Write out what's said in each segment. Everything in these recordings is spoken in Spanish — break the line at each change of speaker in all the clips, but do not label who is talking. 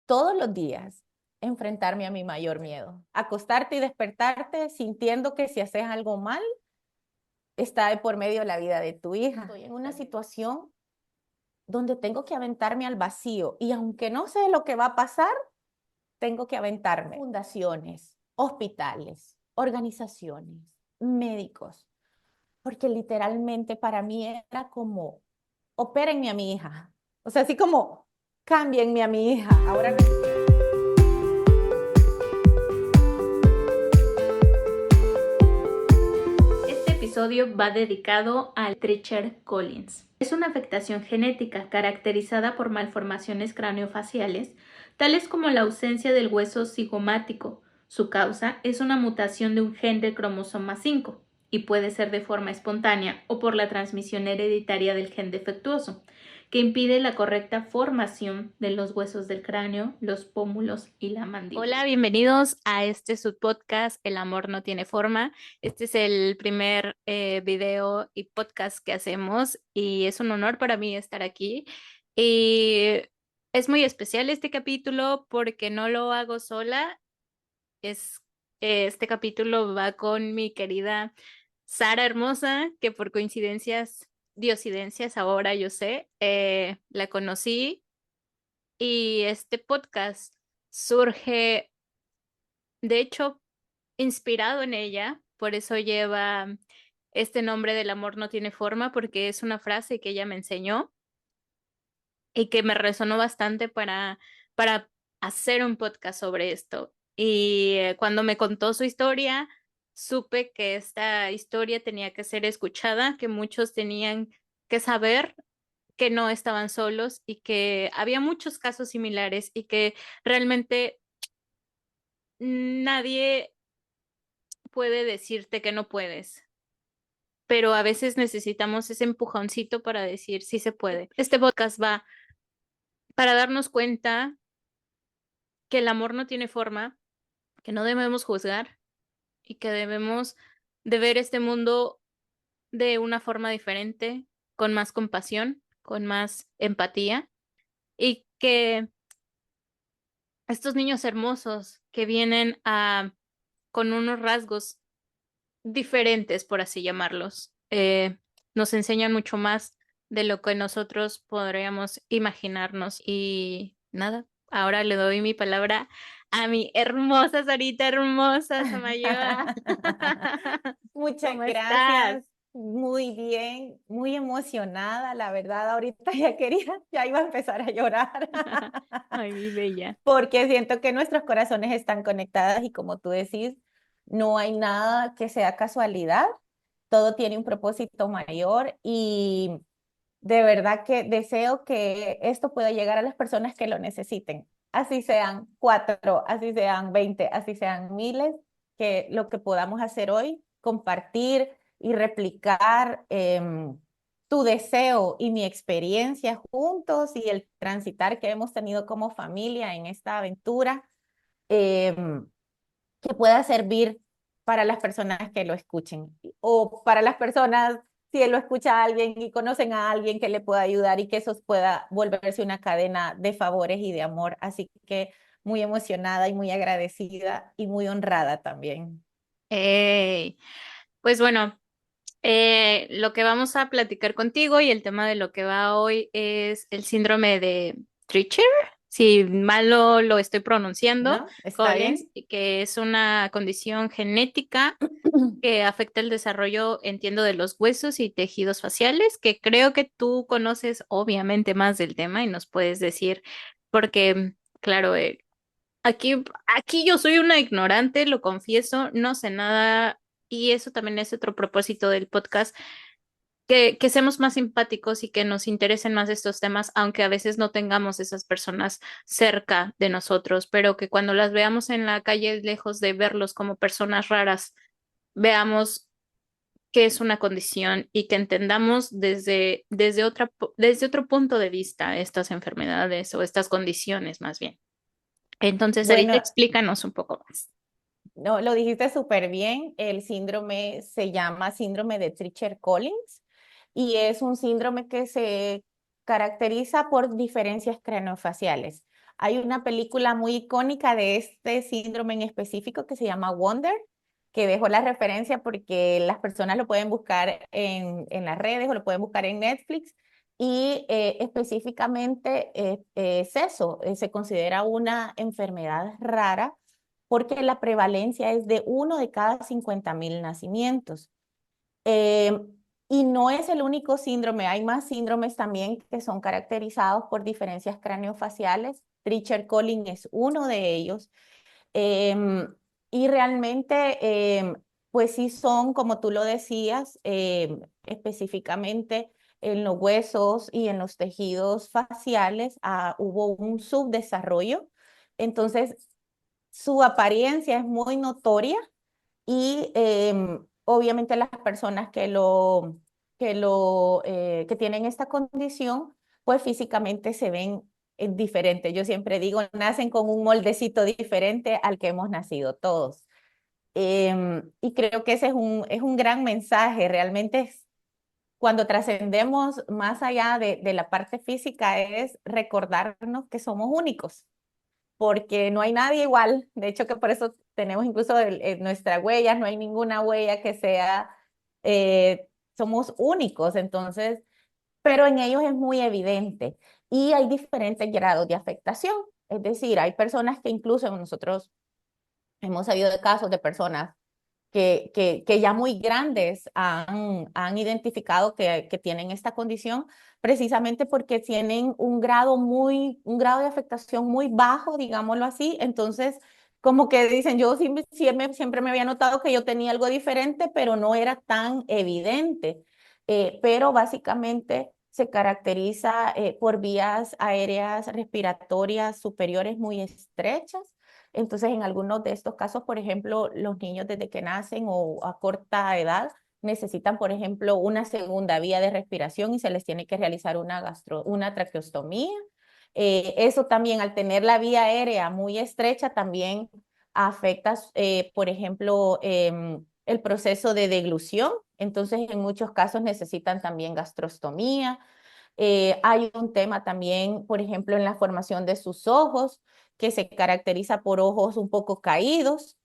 todos los días enfrentarme a mi mayor miedo. Acostarte y despertarte sintiendo que si haces algo mal, está de por medio la vida de tu hija. Estoy en una situación donde tengo que aventarme al vacío y aunque no sé lo que va a pasar, tengo que aventarme. Fundaciones, hospitales, organizaciones, médicos, porque literalmente para mí era como, opérenme a mi hija. O sea, así como, cámbienme a mi hija. Ahora
Este episodio va dedicado al Treacher Collins. Es una afectación genética caracterizada por malformaciones craneofaciales, tales como la ausencia del hueso cigomático. Su causa es una mutación de un gen del cromosoma 5 y puede ser de forma espontánea o por la transmisión hereditaria del gen defectuoso, que impide la correcta formación de los huesos del cráneo, los pómulos y la mandíbula. Hola, bienvenidos a este subpodcast El amor no tiene forma. Este es el primer video y podcast que hacemos y es un honor para mí estar aquí. Y es muy especial este capítulo porque no lo hago sola. Este capítulo va con mi querida Sara hermosa, que por coincidencias, diosidencias, ahora yo sé, la conocí y este podcast surge, de hecho, inspirado en ella, por eso lleva este nombre del amor no tiene forma, porque es una frase que ella me enseñó y que me resonó bastante para hacer un podcast sobre esto. Y cuando me contó su historia, supe que esta historia tenía que ser escuchada, que muchos tenían que saber que no estaban solos y que había muchos casos similares y que realmente nadie puede decirte que no puedes, pero a veces necesitamos ese empujoncito para decir sí se puede. Este podcast va para darnos cuenta que el amor no tiene forma, que no debemos juzgar y que debemos de ver este mundo de una forma diferente, con más compasión, con más empatía y que estos niños hermosos que vienen con unos rasgos diferentes, por así llamarlos, nos enseñan mucho más de lo que nosotros podríamos imaginarnos. Y nada, ahora le doy mi palabra a mi hermosa Sarita, hermosa Samayoa.
muchas
¿Cómo estás?
gracias. Muy bien, muy emocionada, la verdad. Ahorita ya quería, ya iba a empezar a llorar.
Ay, mi bella.
Porque siento que nuestros corazones están conectados y como tú decís, no hay nada que sea casualidad, todo tiene un propósito mayor y de verdad que deseo que esto pueda llegar a las personas que lo necesiten, así sean 4, así sean 20, así sean miles, que lo que podamos hacer hoy, compartir y replicar tu deseo y mi experiencia juntos y el transitar que hemos tenido como familia en esta aventura, que pueda servir para las personas que lo escuchen o para las personas, si lo escucha alguien y conocen a alguien que le pueda ayudar y que eso pueda volverse una cadena de favores y de amor. Así que muy emocionada y muy agradecida y muy honrada también.
Ey, pues bueno, lo que vamos a platicar contigo y el tema de lo que va hoy es el síndrome de Treacher, si mal lo estoy pronunciando,
¿No? ¿Está
Collins,
bien?
y que es una condición genética que afecta el desarrollo, entiendo, de los huesos y tejidos faciales, que creo que tú conoces obviamente más del tema y nos puedes decir, porque, claro, aquí yo soy una ignorante, lo confieso, no sé nada y eso también es otro propósito del podcast, que seamos más simpáticos y que nos interesen más estos temas, aunque a veces no tengamos esas personas cerca de nosotros, pero que cuando las veamos en la calle, lejos de verlos como personas raras, veamos que es una condición y que entendamos desde otro punto de vista estas enfermedades o estas condiciones más bien. Entonces, ahorita
Bueno,
explícanos un poco más.
no, lo dijiste súper bien. El síndrome se llama síndrome de Treacher-Collins y es un síndrome que se caracteriza por diferencias craneofaciales. Hay una película muy icónica de este síndrome en específico que se llama Wonder, que dejo la referencia porque las personas lo pueden buscar en las redes o lo pueden buscar en Netflix. Y específicamente es eso, se considera una enfermedad rara porque la prevalencia es de 1 de cada 50.000 nacimientos. Eh, y no es el único síndrome, hay más síndromes también que son caracterizados por diferencias craneofaciales. Treacher-Collins es uno de ellos. Y realmente, pues sí son, como tú lo decías, específicamente en los huesos y en los tejidos faciales, hubo un subdesarrollo. Entonces, su apariencia es muy notoria y obviamente las personas que tienen esta condición, pues físicamente se ven diferentes. Yo siempre digo, nacen con un moldecito diferente al que hemos nacido todos. Y creo que ese es un gran mensaje. Realmente cuando trascendemos más allá de la parte física, es recordarnos que somos únicos porque no hay nadie igual. De hecho, que por eso tenemos incluso nuestras huellas, no hay ninguna huella que sea, somos únicos, entonces, pero en ellos es muy evidente y hay diferentes grados de afectación. Es decir, hay personas que incluso nosotros hemos sabido de casos de personas que ya muy grandes han identificado que tienen esta condición precisamente porque tienen un grado de afectación muy bajo, digámoslo así. Entonces, como que dicen, yo siempre me había notado que yo tenía algo diferente, pero no era tan evidente. Pero básicamente se caracteriza por vías aéreas respiratorias superiores muy estrechas. Entonces, en algunos de estos casos, por ejemplo, los niños desde que nacen o a corta edad necesitan, por ejemplo, una segunda vía de respiración y se les tiene que realizar una traqueostomía. Eso también, al tener la vía aérea muy estrecha, también afecta, por ejemplo, el proceso de deglución. Entonces, en muchos casos necesitan también gastrostomía. Hay un tema también, por ejemplo, en la formación de sus ojos, que se caracteriza por ojos un poco caídos,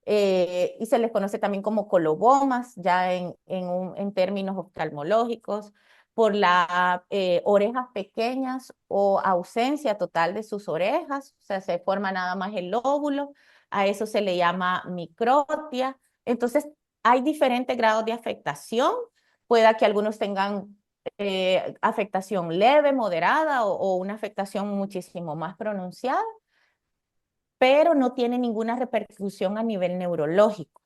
y se les conoce también como colobomas, ya en términos oftalmológicos, por las orejas pequeñas o ausencia total de sus orejas, o sea, se forma nada más el lóbulo, a eso se le llama microtia. Entonces, hay diferentes grados de afectación, pueda que algunos tengan afectación leve, moderada o una afectación muchísimo más pronunciada, pero no tiene ninguna repercusión a nivel neurológico,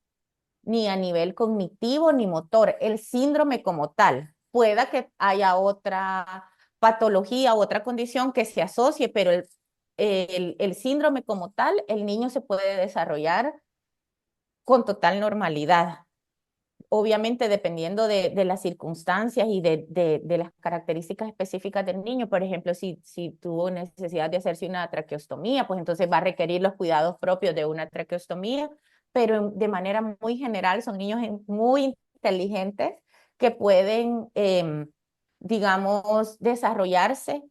ni a nivel cognitivo, ni motor. El síndrome como tal, pueda que haya otra patología u otra condición que se asocie, pero el síndrome como tal, el niño se puede desarrollar con total normalidad. Obviamente dependiendo de las circunstancias y de las características específicas del niño. Por ejemplo, si tuvo necesidad de hacerse una traqueostomía, pues entonces va a requerir los cuidados propios de una traqueostomía, pero de manera muy general son niños muy inteligentes que pueden, digamos, desarrollarse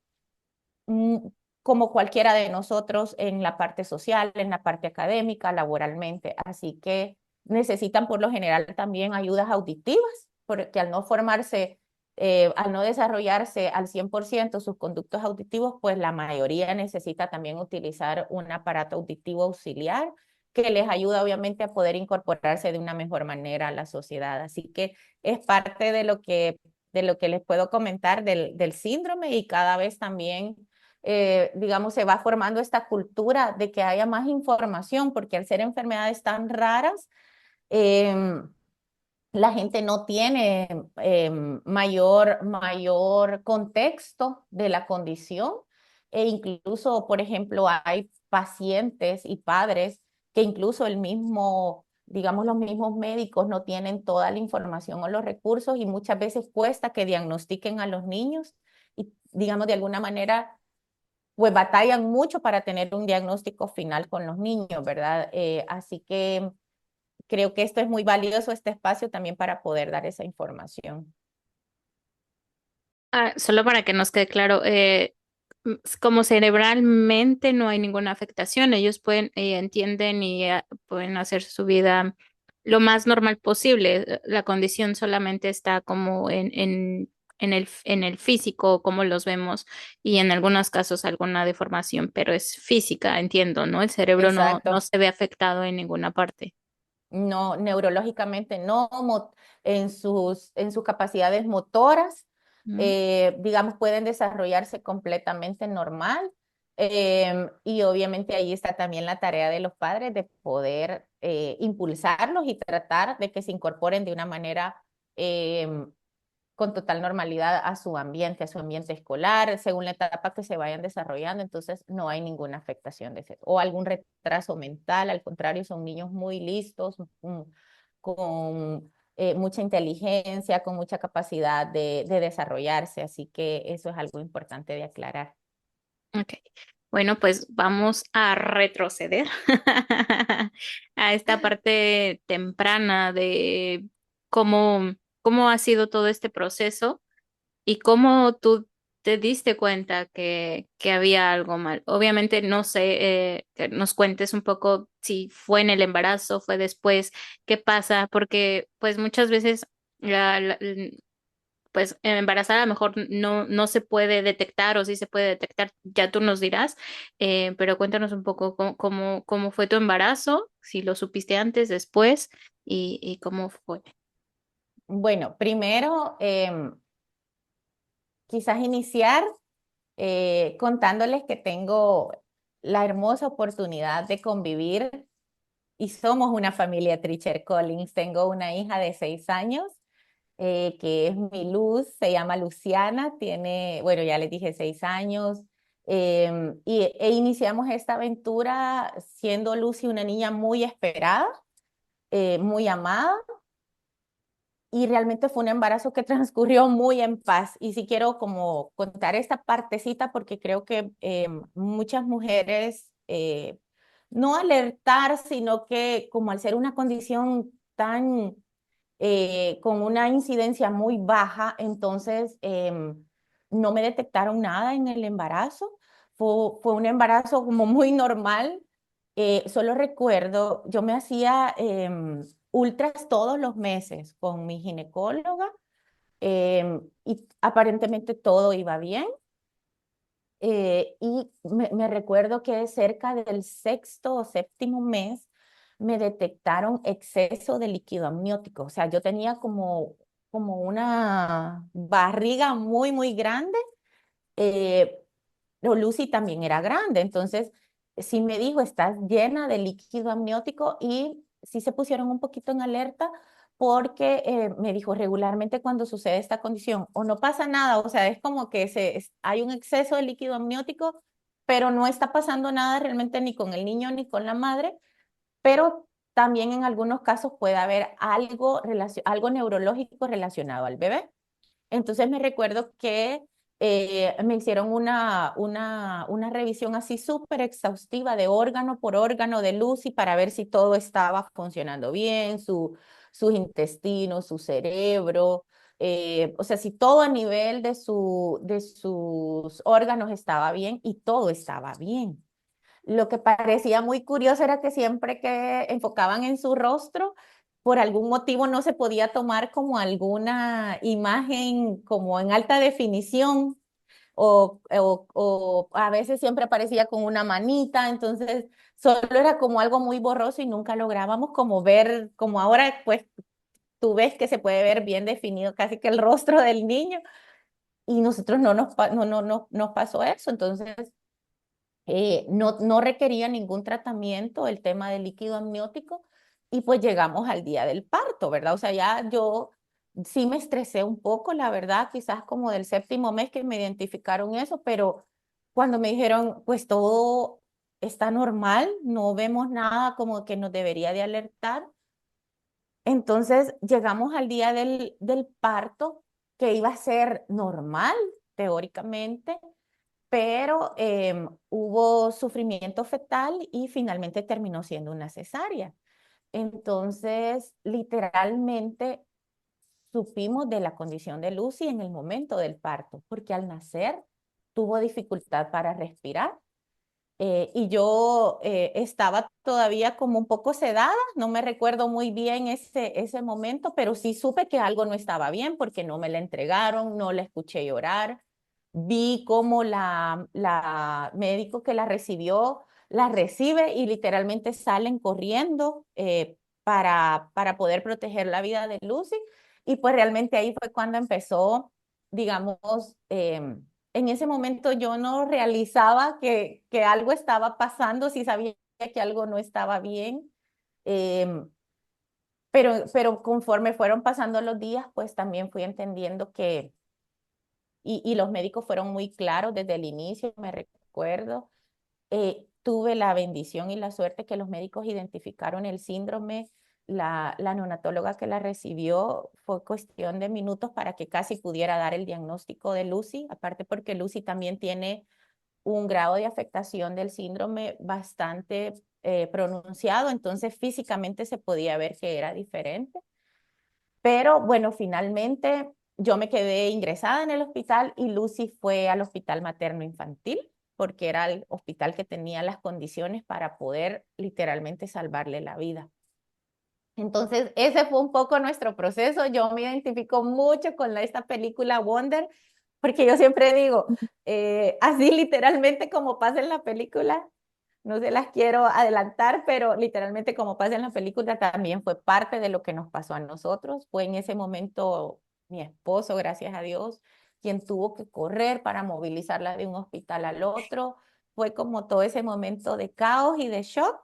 mm, como cualquiera de nosotros en la parte social, en la parte académica, laboralmente. Así que necesitan por lo general también ayudas auditivas, porque al no formarse, al no desarrollarse al 100% sus conductos auditivos, pues la mayoría necesita también utilizar un aparato auditivo auxiliar que les ayuda obviamente a poder incorporarse de una mejor manera a la sociedad. Así que es parte de lo que les puedo comentar del síndrome y cada vez también digamos, se va formando esta cultura de que haya más información, porque al ser enfermedades tan raras, eh, la gente no tiene mayor contexto de la condición e incluso, por ejemplo, hay pacientes y padres que incluso digamos, los mismos médicos no tienen toda la información o los recursos y muchas veces cuesta que diagnostiquen a los niños y, digamos, de alguna manera pues batallan mucho para tener un diagnóstico final con los niños, ¿verdad? Así que creo que esto es muy valioso, este espacio también para poder dar esa información.
Solo para que nos quede claro, como cerebralmente no hay ninguna afectación, ellos pueden, entienden y pueden hacer su vida lo más normal posible. La condición solamente está como en el físico, como los vemos, y en algunos casos alguna deformación, pero es física, entiendo, ¿no? El cerebro no
Exacto.
se ve afectado en ninguna parte.
No, neurológicamente no, en sus capacidades motoras,
¿No?
digamos, pueden desarrollarse completamente normal. Y obviamente ahí está también la tarea de los padres de poder impulsarlos y tratar de que se incorporen de una manera em, con total normalidad a su ambiente escolar, según la etapa que se vayan desarrollando, entonces no hay ninguna afectación de ese, o algún retraso mental, al contrario, son niños muy listos, con mucha inteligencia, con mucha capacidad de desarrollarse, así que eso es algo importante de aclarar.
Ok. Bueno, pues vamos a retroceder a esta parte temprana de cómo, cómo ha sido todo este proceso y cómo tú te diste cuenta que había algo mal. Obviamente no sé, que nos cuentes un poco si fue en el embarazo, fue después, qué pasa, porque pues muchas veces pues embarazada a lo mejor no se puede detectar o sí se puede detectar, ya tú nos dirás, pero cuéntanos un poco cómo fue tu embarazo, si lo supiste antes, después y cómo fue.
Bueno, primero, quizás iniciar contándoles que tengo la hermosa oportunidad de convivir y somos una familia Tricher Collins. Tengo una hija de 6 años que es mi luz, se llama Luciana, tiene, bueno, ya les dije 6 años. Iniciamos esta aventura siendo Lucy una niña muy esperada, muy amada, y realmente fue un embarazo que transcurrió muy en paz. Y sí quiero como contar esta partecita porque creo que muchas mujeres, no alertar, sino que como al ser una condición tan, con una incidencia muy baja, entonces no me detectaron nada en el embarazo. Fue un embarazo como muy normal. Solo recuerdo, yo me hacía ultras todos los meses con mi ginecóloga y aparentemente todo iba bien. Me recuerdo que cerca del sexto o séptimo mes me detectaron exceso de líquido amniótico. O sea, yo tenía como una barriga muy, muy grande, eh, pero Lucy también era grande. Entonces, sí me dijo, estás llena de líquido amniótico y sí se pusieron un poquito en alerta porque me dijo regularmente cuando sucede esta condición o no pasa nada, o sea, es como que hay un exceso de líquido amniótico, pero no está pasando nada realmente ni con el niño ni con la madre, pero también en algunos casos puede haber algo neurológico relacionado al bebé. Entonces me recuerdo que me hicieron una revisión así súper exhaustiva de órgano por órgano de Lucy para ver si todo estaba funcionando bien, sus intestinos, su cerebro, o sea, si todo a nivel de sus órganos estaba bien y todo estaba bien. Lo que parecía muy curioso era que siempre que enfocaban en su rostro, por algún motivo no se podía tomar como alguna imagen como en alta definición o a veces siempre aparecía con una manita, entonces solo era como algo muy borroso y nunca lográbamos como ver, como ahora pues tú ves que se puede ver bien definido casi que el rostro del niño y nosotros no nos pasó eso, entonces no requería ningún tratamiento el tema del líquido amniótico y pues llegamos al día del parto, ¿verdad? O sea, ya yo sí me estresé un poco, la verdad, quizás como del séptimo mes que me identificaron eso, pero cuando me dijeron, pues todo está normal, no vemos nada como que nos debería de alertar, entonces llegamos al día del parto, que iba a ser normal, teóricamente, pero hubo sufrimiento fetal y finalmente terminó siendo una cesárea. Entonces, literalmente supimos de la condición de Lucy en el momento del parto, porque al nacer tuvo dificultad para respirar. Y yo estaba todavía como un poco sedada, no me recuerdo muy bien ese momento, pero sí supe que algo no estaba bien porque no me la entregaron, no la escuché llorar. Vi cómo la médico que la recibió la recibe y literalmente salen corriendo para poder proteger la vida de Lucy. Y pues realmente ahí fue cuando empezó, digamos, en ese momento yo no realizaba que algo estaba pasando, sí sabía que algo no estaba bien, eh, pero conforme fueron pasando los días, pues también fui entendiendo y los médicos fueron muy claros desde el inicio, me recuerdo. Tuve la bendición y la suerte que los médicos identificaron el síndrome. La neonatóloga que la recibió fue cuestión de minutos para que casi pudiera dar el diagnóstico de Lucy, aparte porque Lucy también tiene un grado de afectación del síndrome bastante pronunciado, entonces físicamente se podía ver que era diferente. Pero bueno, finalmente yo me quedé ingresada en el hospital y Lucy fue al hospital materno infantil porque era el hospital que tenía las condiciones para poder literalmente salvarle la vida. Entonces, ese fue un poco nuestro proceso. Yo me identifico mucho con esta película Wonder, porque yo siempre digo, así literalmente como pasa en la película, no se las quiero adelantar, pero literalmente como pasa en la película también fue parte de lo que nos pasó a nosotros. Fue en ese momento mi esposo, gracias a Dios, quien tuvo que correr para movilizarla de un hospital al otro. Fue como todo ese momento de caos y de shock.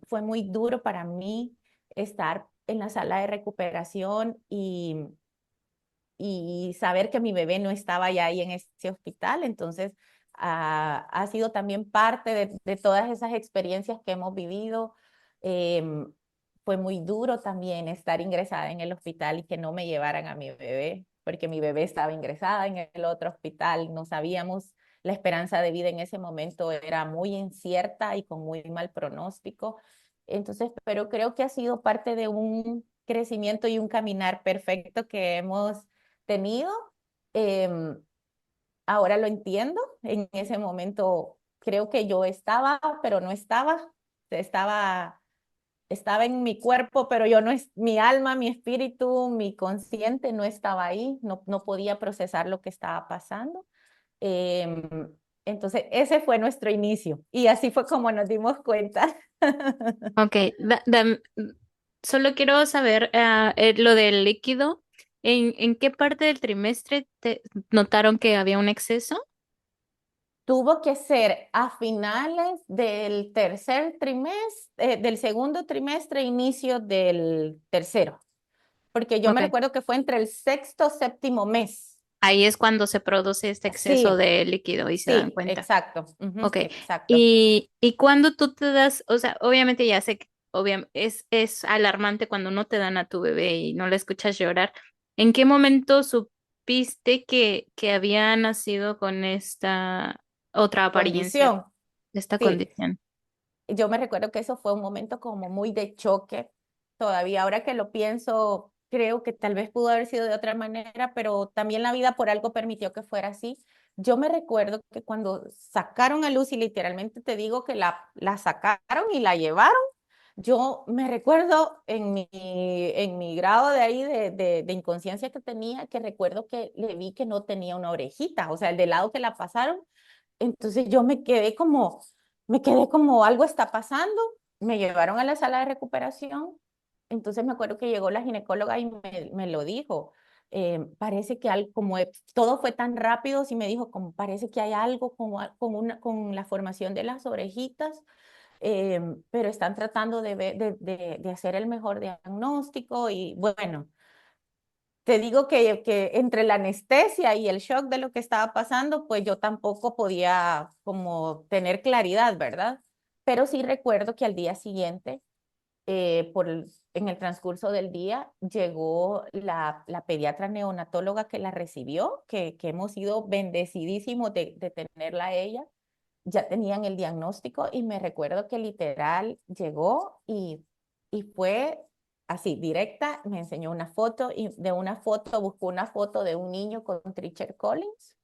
Fue muy duro para mí estar en la sala de recuperación y saber que mi bebé no estaba ya ahí en ese hospital. Entonces, ha sido también parte de todas esas experiencias que hemos vivido. Fue muy duro también estar ingresada en el hospital y que no me llevaran a mi bebé, porque mi bebé estaba ingresada en el otro hospital. No sabíamos, la esperanza de vida en ese momento era muy incierta y con muy mal pronóstico. Entonces, pero creo que ha sido parte de un crecimiento y un caminar perfecto que hemos tenido. Eh, Ahora lo entiendo. En ese momento creo que yo estaba, pero no estaba. Estaba, estaba en mi cuerpo, pero yo no es mi alma, mi espíritu, mi consciente no estaba ahí. No, no podía procesar lo que estaba pasando. Eh, entonces, ese fue nuestro inicio y así fue como nos dimos cuenta.
Ok, solo quiero saber lo del líquido. En qué parte del trimestre te notaron que había un exceso?
Tuvo que ser a finales del tercer trimestre, del segundo trimestre, inicio del tercero, porque yo me
Ok.
recuerdo que fue entre el sexto, séptimo mes.
Ahí es cuando se produce este exceso
Sí,
de líquido y se dan
sí,
cuenta.
exacto, ujú,
Ok.
exacto.
Y cuando tú te das, o sea, obviamente ya sé que es alarmante cuando no te dan a tu bebé y no la escuchas llorar. ¿En qué momento supiste que había nacido con esta otra apariencia,
Condición,
esta
sí.
condición?
Yo me recuerdo que eso fue un momento como muy de choque. Todavía ahora que lo pienso, creo que tal vez pudo haber sido de otra manera, pero también la vida por algo permitió que fuera así. Yo me recuerdo que cuando sacaron a Lucy, literalmente te digo que la sacaron y la llevaron. Yo me recuerdo en mi grado de ahí de inconsciencia que tenía, que recuerdo que le vi que no tenía una orejita, o sea, el de lado que la pasaron. Entonces yo me quedé como algo está pasando. Me llevaron a la sala de recuperación. Entonces me acuerdo que llegó la ginecóloga y me lo dijo. Parece que algo, todo fue tan rápido, sí me dijo, como parece que hay algo con la formación de las orejitas, pero están tratando de hacer el mejor diagnóstico y bueno, te digo que entre la anestesia y el shock de lo que estaba pasando, pues yo tampoco podía como tener claridad, ¿verdad? Pero sí recuerdo que al día siguiente, en el transcurso del día, llegó la pediatra neonatóloga que la recibió, que hemos sido bendecidísimos de tenerla a ella. Ya tenían el diagnóstico y me recuerdo que literal llegó y fue así, directa, me enseñó una foto y de una foto buscó una foto de un niño con Treacher Collins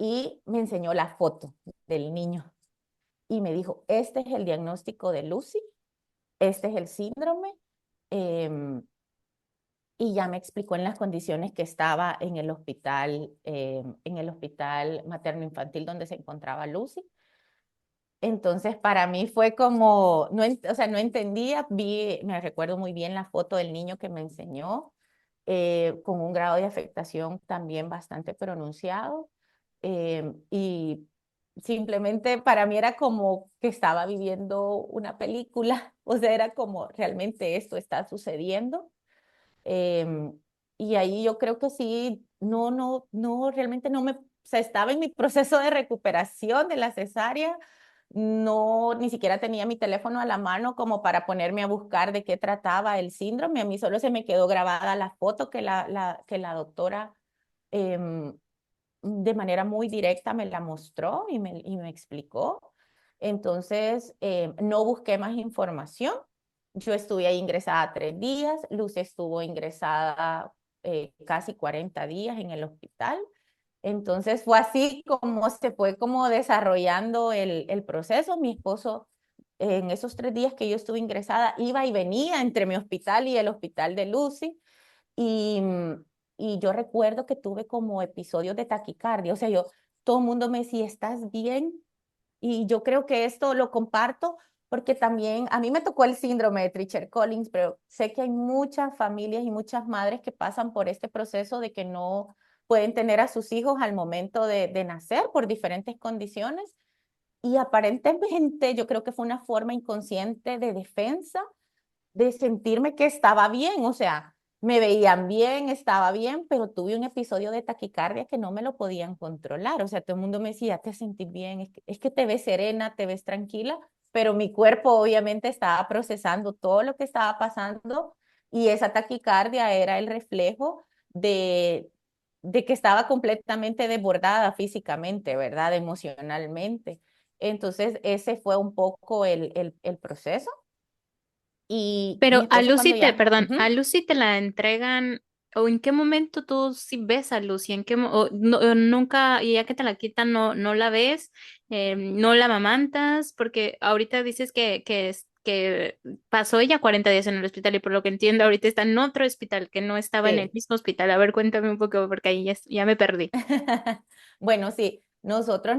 y me enseñó la foto del niño y me dijo, este es el diagnóstico de Lucy, este es el síndrome, em, y ya me explicó en las condiciones que estaba en el hospital materno-infantil donde se encontraba Lucy. Entonces, para mí fue como, no, o sea, no entendía, me recuerdo muy bien la foto del niño que me enseñó, con un grado de afectación también bastante pronunciado. Y simplemente para mí era como que estaba viviendo una película, o sea, era como realmente esto está sucediendo. Em, y ahí yo creo que sí, realmente no me, o sea, estaba en mi proceso de recuperación de la cesárea, no, ni siquiera tenía mi teléfono a la mano como para ponerme a buscar de qué trataba el síndrome, a mí solo se me quedó grabada la foto que que la doctora em, de manera muy directa me la mostró y me explicó. Entonces, no busqué más información. Yo estuve ahí ingresada 3 días, Luz estuvo ingresada casi 40 días en el hospital. Entonces fue así como se fue como desarrollando el proceso. Mi esposo en esos 3 días que yo estuve ingresada iba y venía entre mi hospital y el hospital de Lucy. Y, y yo recuerdo que tuve como episodios de taquicardia, o sea, todo el mundo me decía, ¿estás bien? Y yo creo que esto lo comparto porque también a mí me tocó el síndrome de Treacher-Collins, pero sé que hay muchas familias y muchas madres que pasan por este proceso de que no pueden tener a sus hijos al momento de nacer por diferentes condiciones. Y aparentemente yo creo que fue una forma inconsciente de defensa de sentirme que estaba bien, o sea, me veían bien, estaba bien, pero tuve un episodio de taquicardia que no me lo podían controlar, o sea, todo el mundo me decía, te sentís bien, es que te ves serena, te ves tranquila, pero mi cuerpo obviamente estaba procesando todo lo que estaba pasando y esa taquicardia era el reflejo de que estaba completamente desbordada físicamente, ¿verdad? Emocionalmente. Entonces, ese fue un poco el proceso. Y mi
Pero a
esposo
Lucy
cuando
te,
ya,
perdón, a
ujú,
Lucy te la entregan, o en qué momento tú sí ves a Lucy, en qué o nunca, y ya que te la quitan, no la ves, no la amamantas, porque ahorita dices que pasó ella 40 días en el hospital y por lo que entiendo ahorita está en otro hospital que no estaba en el
sí.
mismo hospital. A ver, cuéntame un poco porque ahí ya me perdí.
Bueno, sí, nosotros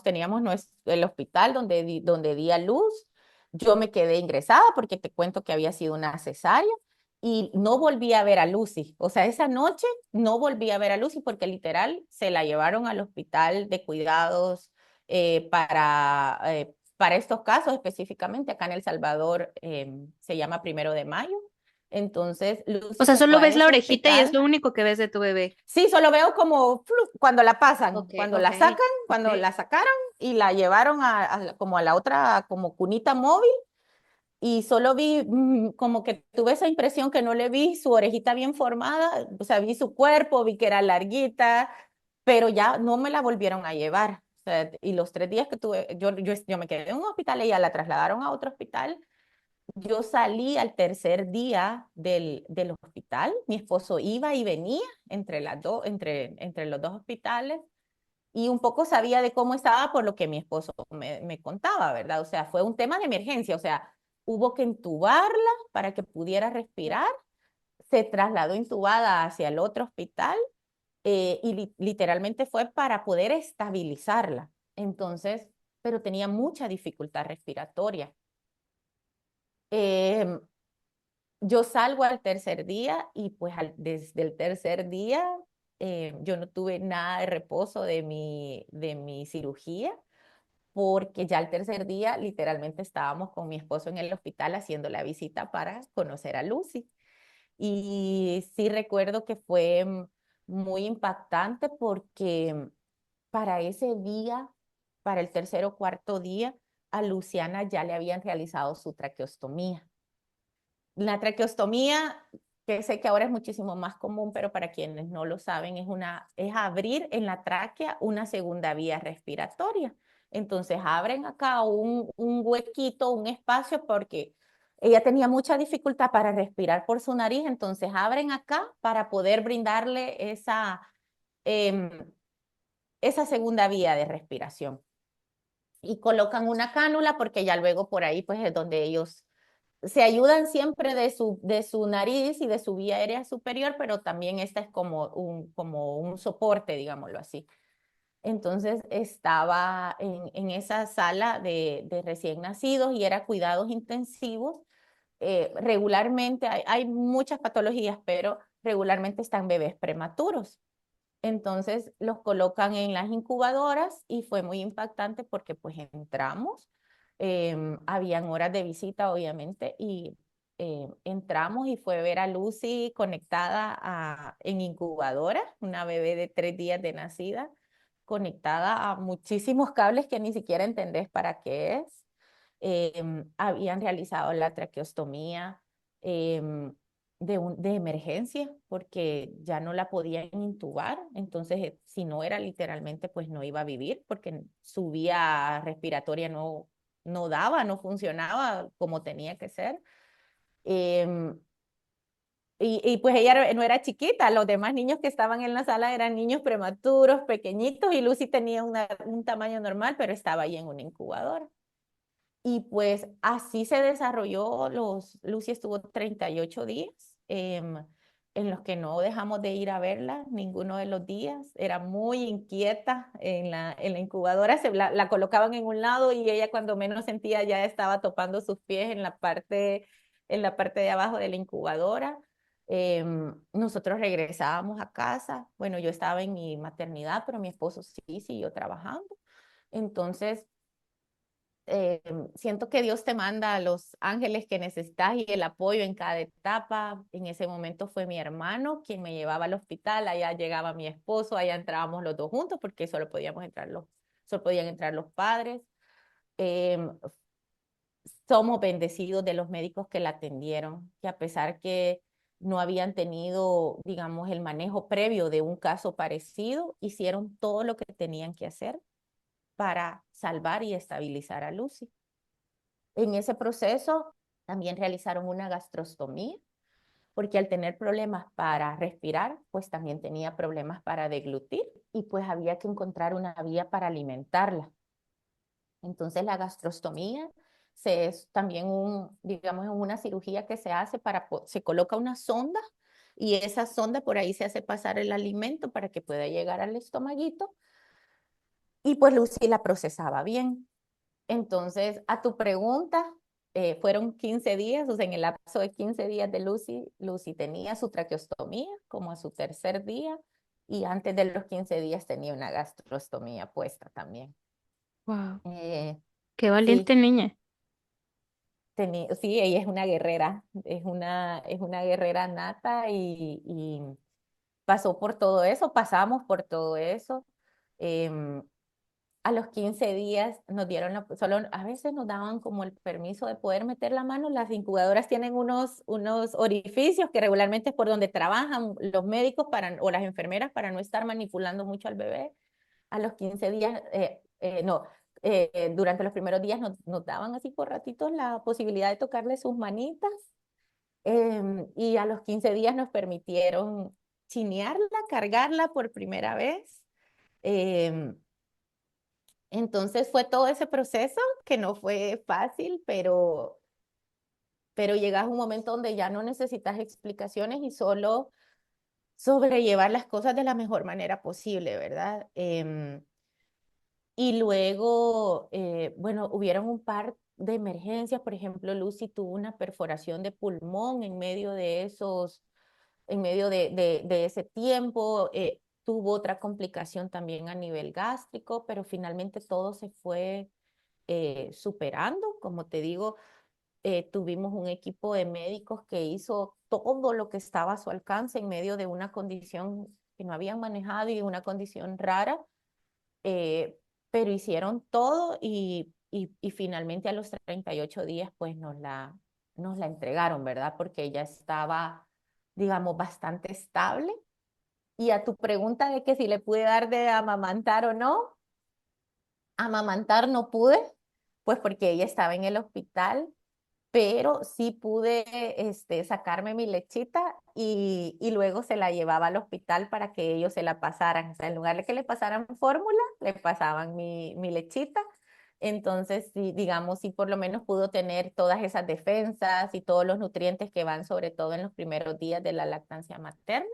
teníamos el hospital donde di a luz. Yo me quedé ingresada porque te cuento que había sido una cesárea y no volví a ver a Lucy. O sea, esa noche no volví a ver a Lucy porque literal se la llevaron al hospital de cuidados para estos casos específicamente. Acá en El Salvador se llama 1 de Mayo. Entonces,
O
Lucy
sea,
se fue
solo
a
ves la
ese
orejita y es
hospital.
lo único que ves de tu bebé.
Sí, solo veo como cuando la pasan,
Ok,
cuando
ok,
la sacan,
ok.
cuando la sacaron y la llevaron como a la otra, como cunita móvil, y solo vi como que tuve esa impresión que no le vi su orejita bien formada, o sea, vi su cuerpo, vi que era larguita, pero ya no me la volvieron a llevar. O sea, y los 3 días que tuve, yo me quedé en un hospital, ella la trasladaron a otro hospital. Yo salí al tercer día del hospital, mi esposo iba y venía entre los dos hospitales y un poco sabía de cómo estaba por lo que mi esposo me contaba, ¿verdad? O sea, fue un tema de emergencia, o sea, hubo que intubarla para que pudiera respirar, se trasladó intubada hacia el otro hospital y literalmente fue para poder estabilizarla. Entonces, pero tenía mucha dificultad respiratoria. Eh, yo salgo al tercer día y pues desde el tercer día yo no tuve nada de reposo de mi cirugía porque ya el tercer día literalmente estábamos con mi esposo en el hospital haciendo la visita para conocer a Lucy. Y sí recuerdo que fue muy impactante porque para ese día, para el tercer o cuarto día, a Luciana ya le habían realizado su traqueostomía. La traqueostomía, que sé que ahora es muchísimo más común, pero para quienes no lo saben, es abrir en la tráquea una segunda vía respiratoria. Entonces abren acá un huequito, un espacio, porque ella tenía mucha dificultad para respirar por su nariz, entonces abren acá para poder brindarle esa, em, esa segunda vía de respiración. Y colocan una cánula porque ya luego por ahí pues es donde ellos se ayudan siempre de su nariz y de su vía aérea superior, pero también esta es como un soporte, digámoslo así. Entonces estaba en esa sala de recién nacidos y era cuidados intensivos. Regularmente hay muchas patologías, pero regularmente están bebés prematuros. Entonces los colocan en las incubadoras y fue muy impactante porque pues entramos, habían horas de visita obviamente y entramos y fue ver a Lucy conectada en incubadora, una bebé de 3 días de nacida, conectada a muchísimos cables que ni siquiera entendés para qué es. Habían realizado la traqueostomía. em, de emergencia porque ya no la podían intubar, entonces si no era literalmente pues no iba a vivir porque su vía respiratoria no daba, no funcionaba como tenía que ser. Eh, pues ella no era chiquita, los demás niños que estaban en la sala eran niños prematuros, pequeñitos, y Lucy tenía un tamaño normal, pero estaba ahí en una incubadora. Y pues así se desarrolló Lucy estuvo 38 días en los que no dejamos de ir a verla ninguno de los días. Era muy inquieta en la incubadora, la colocaban en un lado y ella cuando menos sentía ya estaba topando sus pies en la parte de abajo de la incubadora. Nosotros regresábamos a casa. Bueno, yo estaba en mi maternidad, pero mi esposo sí siguió trabajando. Entonces, eh, siento que Dios te manda a los ángeles que necesitas y el apoyo en cada etapa. En ese momento fue mi hermano quien me llevaba al hospital, allá llegaba mi esposo, allá entrábamos los dos juntos porque solo podían entrar los padres. Eh, Somos bendecidos de los médicos que la atendieron, que a pesar que no habían tenido, digamos, el manejo previo de un caso parecido, hicieron todo lo que tenían que hacer para salvar y estabilizar a Lucy. En ese proceso también realizaron una gastrostomía, porque al tener problemas para respirar, pues también tenía problemas para deglutir y pues había que encontrar una vía para alimentarla. Entonces la gastrostomía es también digamos, una cirugía que se hace se coloca una sonda y esa sonda por ahí se hace pasar el alimento para que pueda llegar al estomaguito y pues Lucy la procesaba bien. Entonces, a tu pregunta, fueron 15 días, o sea, en el lapso de 15 días de Lucy tenía su traqueostomía como a su tercer día y antes de los 15 días tenía una gastrostomía puesta también.
Wow,
Eh,
qué
sí,
valiente niña.
sí, ella es una guerrera, es una guerrera nata y pasó por todo eso, pasamos por todo eso. Em, a los 15 días nos dieron solo a veces nos daban como el permiso de poder meter la mano. Las incubadoras tienen unos orificios que regularmente es por donde trabajan los médicos o las enfermeras para no estar manipulando mucho al bebé. A los 15 días, no, durante los primeros días nos daban así por ratitos la posibilidad de tocarle sus manitas y a los 15 días nos permitieron chinearla, cargarla por primera vez. Eh, entonces fue todo ese proceso que no fue fácil, pero llegas a un momento donde ya no necesitas explicaciones y solo sobrellevar las cosas de la mejor manera posible, ¿verdad? Y luego, bueno, hubieron un par de emergencias, por ejemplo, Lucy tuvo una perforación de pulmón en medio de en medio de ese tiempo, tuvo otra complicación también a nivel gástrico, pero finalmente todo se fue superando. Como te digo, tuvimos un equipo de médicos que hizo todo lo que estaba a su alcance en medio de una condición que no habían manejado y una condición rara, eh, pero hicieron todo y finalmente a los 38 días pues nos la entregaron, ¿verdad? Porque ella estaba, digamos, bastante estable. Y a tu pregunta de que si le pude dar de amamantar o no, amamantar no pude, pues porque ella estaba en el hospital pero sí pude sacarme mi lechita y luego se la llevaba al hospital para que ellos se la pasaran. O sea, en lugar de que le pasaran fórmula, le pasaban mi lechita. Entonces, sí, digamos, sí por lo menos pudo tener todas esas defensas y todos los nutrientes que van sobre todo en los primeros días de la lactancia materna.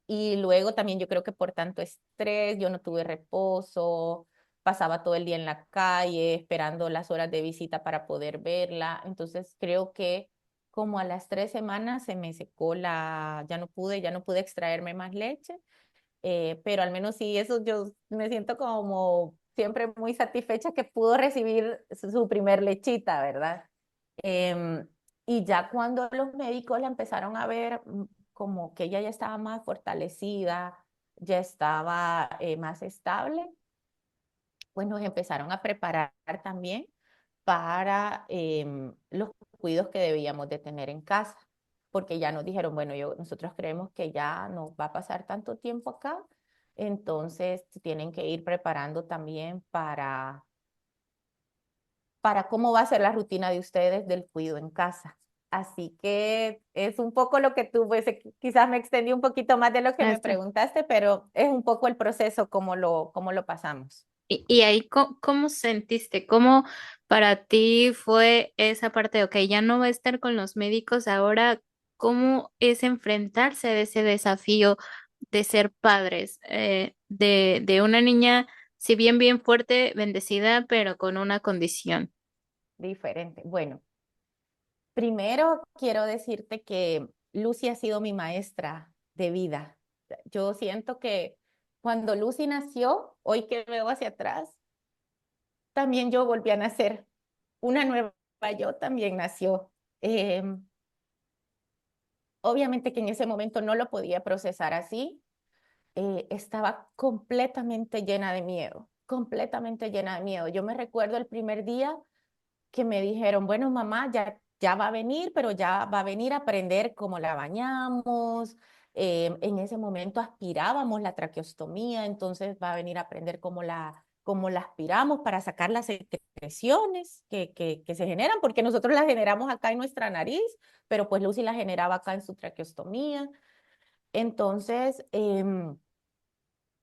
Y luego también yo creo que por tanto estrés, yo no tuve reposo, pasaba todo el día en la calle esperando las horas de visita para poder verla. Entonces creo que como a las 3 semanas se me secó ya no pude extraerme más leche, pero al menos sí, eso yo me siento como siempre muy satisfecha que pudo recibir su primer lechita, ¿verdad? Em, y ya cuando los médicos la empezaron a ver como que ella ya estaba más fortalecida, ya estaba más estable, pues nos empezaron a preparar también para los cuidados que debíamos de tener en casa, porque ya nos dijeron, bueno, nosotros creemos que ya no va a pasar tanto tiempo acá, entonces tienen que ir preparando también para cómo va a ser la rutina de ustedes del cuidado en casa. Así que es un poco lo que tú, pues quizás me extendí un poquito más de lo que
Ah,
me
está.
preguntaste, pero es un poco el proceso, cómo lo pasamos.
Y ahí, ¿cómo sentiste? ¿Cómo para ti fue esa parte de, ok, ya no va a estar con los médicos ahora? ¿Cómo es enfrentarse a ese desafío de ser padres, de una niña, si bien bien fuerte, bendecida, pero con una condición?
Diferente. Bueno, primero quiero decirte que Lucy ha sido mi maestra de vida. Yo siento que cuando Lucy nació, hoy que veo hacia atrás, también yo volví a nacer. Una nueva yo también nació. Em, Obviamente que en ese momento no lo podía procesar así. Estaba completamente llena de miedo, completamente llena de miedo. Yo me recuerdo el primer día que me dijeron, bueno, mamá, ya va a venir, pero ya va a venir a aprender cómo la bañamos. En ese momento aspirábamos la traqueostomía, entonces va a venir a aprender cómo la aspiramos para sacar las secreciones que se generan, porque nosotros las generamos acá en nuestra nariz, pero pues Lucy la generaba acá en su traqueostomía. Entonces,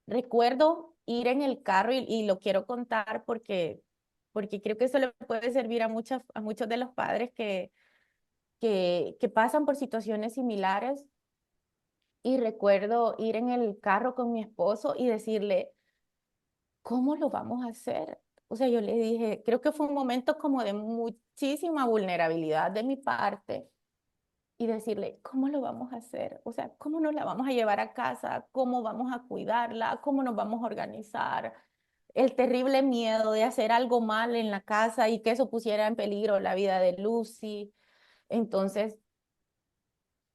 recuerdo ir en el carro y lo quiero contar porque creo que eso le puede servir a muchos de los padres que pasan por situaciones similares. Y recuerdo ir en el carro con mi esposo y decirle, ¿cómo lo vamos a hacer? O sea, yo le dije, creo que fue un momento como de muchísima vulnerabilidad de mi parte y decirle, ¿cómo lo vamos a hacer? O sea, ¿cómo nos la vamos a llevar a casa? ¿Cómo vamos a cuidarla? ¿Cómo nos vamos a organizar? El terrible miedo de hacer algo mal en la casa y que eso pusiera en peligro la vida de Lucy. Entonces,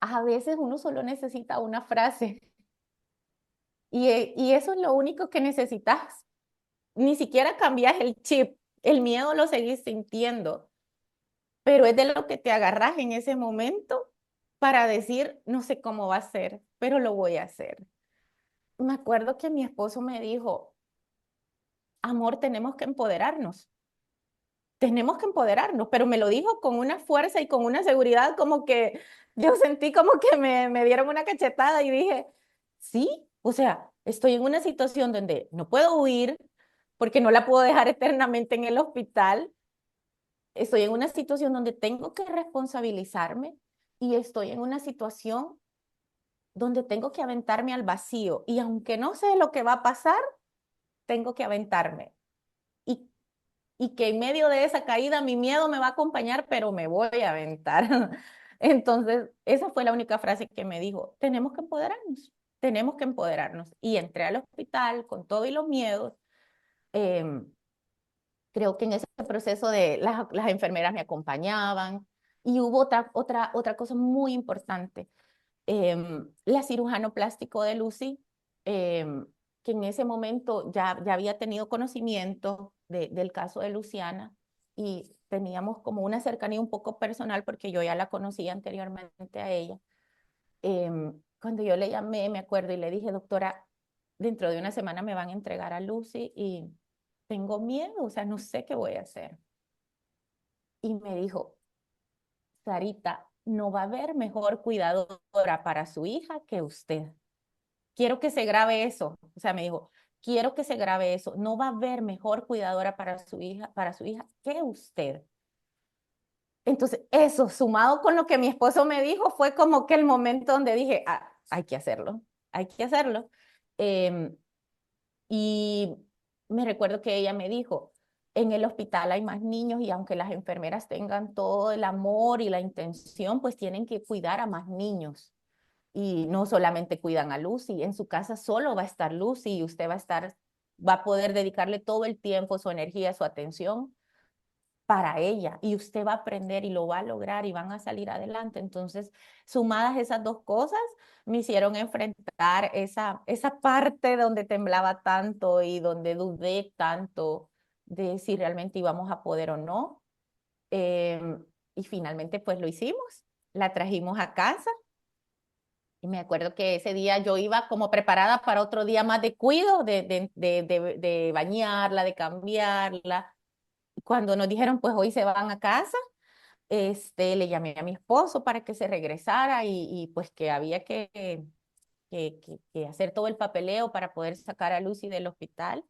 a veces uno solo necesita una frase y eso es lo único que necesitas. Ni siquiera cambias el chip, el miedo lo seguís sintiendo, pero es de lo que te agarras en ese momento para decir, no sé cómo va a ser, pero lo voy a hacer. Me acuerdo que mi esposo me dijo, amor, tenemos que empoderarnos, pero me lo dijo con una fuerza y con una seguridad como que yo sentí como que me dieron una cachetada y dije, sí, o sea, estoy en una situación donde no puedo huir porque no la puedo dejar eternamente en el hospital, estoy en una situación donde tengo que responsabilizarme y estoy en una situación donde tengo que aventarme al vacío y aunque no sé lo que va a pasar, tengo que aventarme. Y y que en medio de esa caída mi miedo me va a acompañar, pero me voy a aventar. Entonces, esa fue la única frase que me dijo, tenemos que empoderarnos. Y entré al hospital con todo y los miedos. Eh, Creo que en ese proceso de las enfermeras me acompañaban y hubo otra cosa muy importante. La cirujano plástico de Lucy, que en ese momento ya había tenido conocimiento del caso de Luciana y teníamos como una cercanía un poco personal porque yo ya la conocía anteriormente a ella. Cuando yo le llamé, me acuerdo, y le dije, doctora, dentro de una semana me van a entregar a Lucy y tengo miedo, o sea, no sé qué voy a hacer. y me dijo, Sarita, no va a haber mejor cuidadora para su hija que usted. Quiero que se grabe eso. O sea, me dijo, quiero que se grabe eso. No va a haber mejor cuidadora para su hija que usted. Entonces, eso, sumado con lo que mi esposo me dijo, fue como que el momento donde dije, ah, hay que hacerlo, hay que hacerlo. Em, y me recuerdo que ella me dijo, en el hospital hay más niños y aunque las enfermeras tengan todo el amor y la intención, pues tienen que cuidar a más niños. Y no solamente cuidan a Lucy, en su casa solo va a estar Lucy y usted va a poder dedicarle todo el tiempo, su energía, su atención para ella y usted va a aprender y lo va a lograr y van a salir adelante. Entonces, sumadas esas dos cosas, me hicieron enfrentar esa parte donde temblaba tanto y donde dudé tanto de si realmente íbamos a poder o no. Y finalmente, pues lo hicimos, la trajimos a casa. Y me acuerdo que ese día yo iba como preparada para otro día más de cuido, de bañarla, de cambiarla. Cuando nos dijeron, pues hoy se van a casa, le llamé a mi esposo para que se regresara y pues que había que hacer todo el papeleo para poder sacar a Lucy del hospital.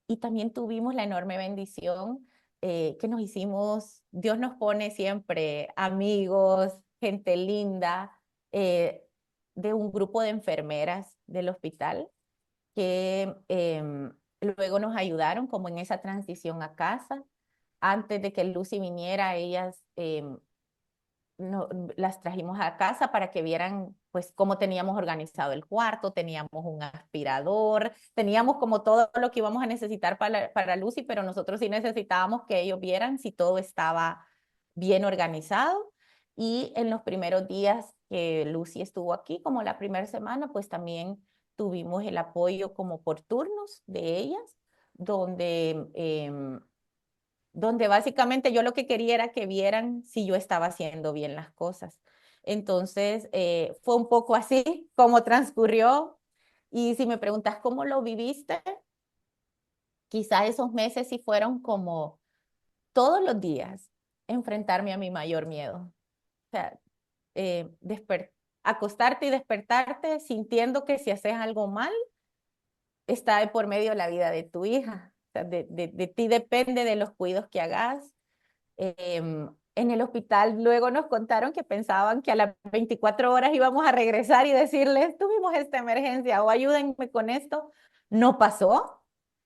Y también tuvimos la enorme bendición que nos hicimos, Dios nos pone siempre amigos, gente linda, eh, de un grupo de enfermeras del hospital que luego nos ayudaron como en esa transición a casa. Antes de que Lucy viniera, ellas no, las trajimos a casa para que vieran pues cómo teníamos organizado el cuarto, teníamos un aspirador, teníamos como todo lo que íbamos a necesitar para Lucy, pero nosotros sí necesitábamos que ellos vieran si todo estaba bien organizado. Y en los primeros días que Lucy estuvo aquí, como la primera semana, pues también tuvimos el apoyo como por turnos de ellas, donde donde básicamente yo lo que quería era que vieran si yo estaba haciendo bien las cosas. Entonces, fue un poco así como transcurrió. Y si me preguntas cómo lo viviste, quizá esos meses sí fueron como todos los días enfrentarme a mi mayor miedo. O sea, acostarte y despertarte sintiendo que si haces algo mal, está de por medio la vida de tu hija. O sea, de ti depende de los cuidados que hagas. En el hospital luego nos contaron que pensaban que a las 24 horas íbamos a regresar y decirles, tuvimos esta emergencia o ayúdenme con esto. No pasó,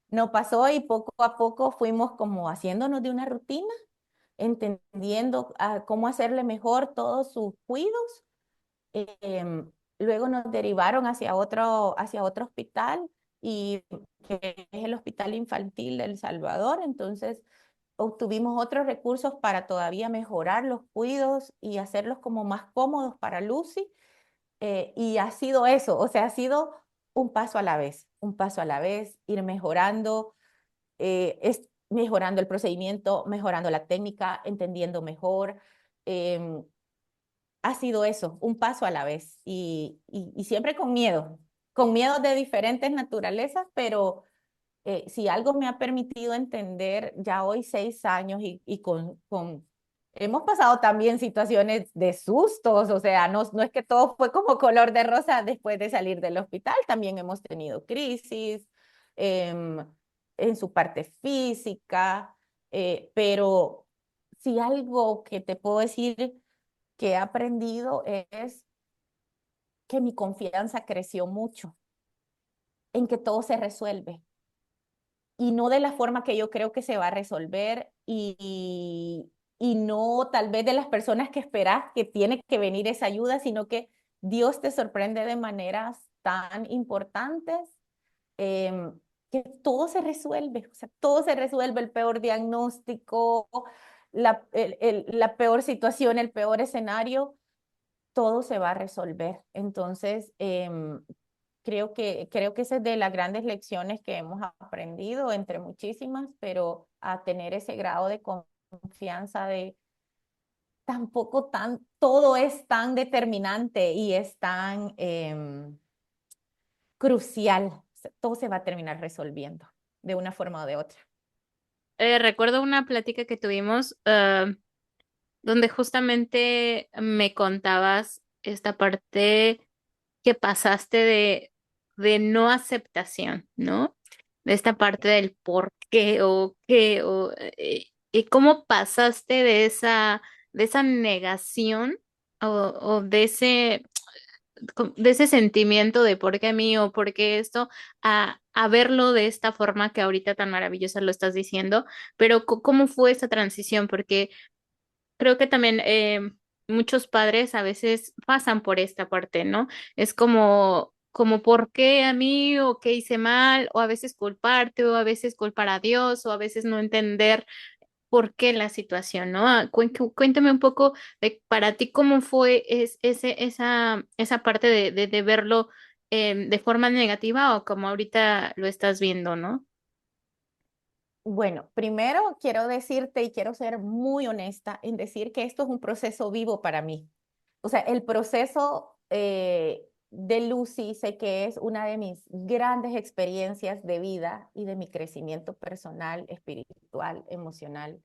no pasó y poco a poco fuimos como haciéndonos de una rutina, entendiendo cómo hacerle mejor todos sus cuidados. Luego nos derivaron hacia otro hospital y que es el Hospital Infantil de El Salvador. Entonces, obtuvimos otros recursos para todavía mejorar los cuidados y hacerlos como más cómodos para Lucy. Y ha sido eso, o sea, ha sido un paso a la vez, un paso a la vez, ir mejorando, mejorando el procedimiento, mejorando la técnica, entendiendo mejor. Eh, Ha sido eso, un paso a la vez y siempre con miedo de diferentes naturalezas, pero si algo me ha permitido entender ya hoy 6 años y hemos pasado también situaciones de sustos, o sea, no es que todo fue como color de rosa después de salir del hospital, también hemos tenido crisis em, en su parte física, pero si algo que te puedo decir que he aprendido es que mi confianza creció mucho en que todo se resuelve y no de la forma que yo creo que se va a resolver y no tal vez de las personas que esperas que tiene que venir esa ayuda, sino que Dios te sorprende de maneras tan importantes que todo se resuelve, o sea, todo se resuelve, el peor diagnóstico, la peor situación, el peor escenario, todo se va a resolver. Entonces, creo que esa es de las grandes lecciones que hemos aprendido, entre muchísimas, pero a tener ese grado de confianza de tampoco todo es tan determinante y es tan crucial. O sea, todo se va a terminar resolviendo de una forma o de otra.
Recuerdo una plática que tuvimos. donde justamente me contabas esta parte que pasaste de no aceptación, ¿no? De esta parte del por qué o qué o y cómo pasaste de esa negación o de ese sentimiento de por qué a mí o por qué esto, a verlo de esta forma que ahorita tan maravillosa lo estás diciendo, pero ¿cómo fue esa transición? Porque creo que también muchos padres a veces pasan por esta parte, ¿no? Es como ¿por qué a mí? ¿O qué hice mal? O a veces culparte, o a veces culpar a Dios, o a veces no entender por qué la situación, ¿no? Cuéntame un poco de para ti cómo fue esa parte de verlo de forma negativa o como ahorita lo estás viendo, ¿no?
Bueno, primero quiero decirte y quiero ser muy honesta en decir que esto es un proceso vivo para mí. O sea, el proceso de Lucy sé que es una de mis grandes experiencias de vida y de mi crecimiento personal, espiritual, emocional,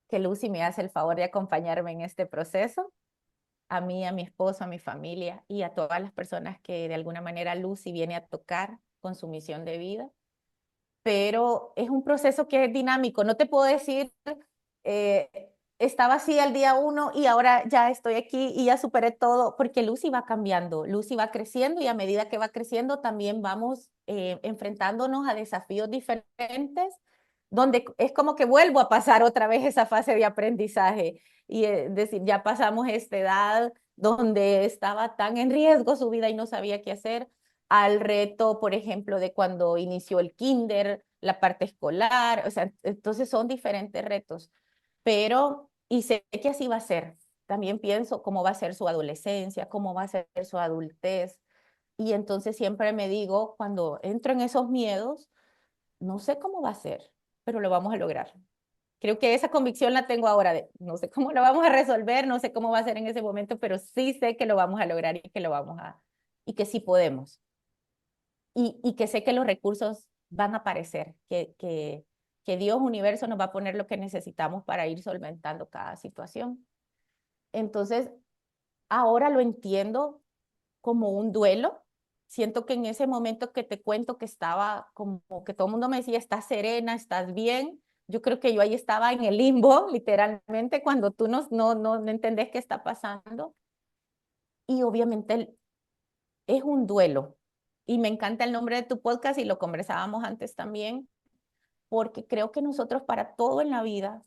que Lucy me hace el favor de acompañarme en este proceso, a mí, a mi esposo, a mi familia y a todas las personas que de alguna manera Lucy viene a tocar con su misión de vida, pero es un proceso que es dinámico. No te puedo decir, eh, estaba así al día uno y ahora ya estoy aquí y ya superé todo, porque Lucy va cambiando, Lucy va creciendo y a medida que va creciendo también vamos enfrentándonos a desafíos diferentes, donde es como que vuelvo a pasar otra vez esa fase de aprendizaje y decir, ya pasamos esta edad donde estaba tan en riesgo su vida y no sabía qué hacer al reto, por ejemplo, de cuando inició el kinder, la parte escolar, o sea, entonces son diferentes retos, pero, y sé que así va a ser, también pienso cómo va a ser su adolescencia, cómo va a ser su adultez, y entonces siempre me digo, cuando entro en esos miedos, no sé cómo va a ser, pero lo vamos a lograr. Creo que esa convicción la tengo ahora de, no sé cómo lo vamos a resolver, no sé cómo va a ser en ese momento, pero sí sé que lo vamos a lograr y que lo vamos a, y que sí podemos y que sé que los recursos van a aparecer, que Dios universo nos va a poner lo que necesitamos para ir solventando cada situación. Entonces, ahora lo entiendo como un duelo. Siento que en ese momento que te cuento que estaba como que todo el mundo me decía, estás serena, estás bien. Yo creo que yo ahí estaba en el limbo, literalmente, cuando tú no entendés qué está pasando. Y obviamente es un duelo. Y me encanta el nombre de tu podcast y lo conversábamos antes también, porque creo que nosotros para todo en la vida,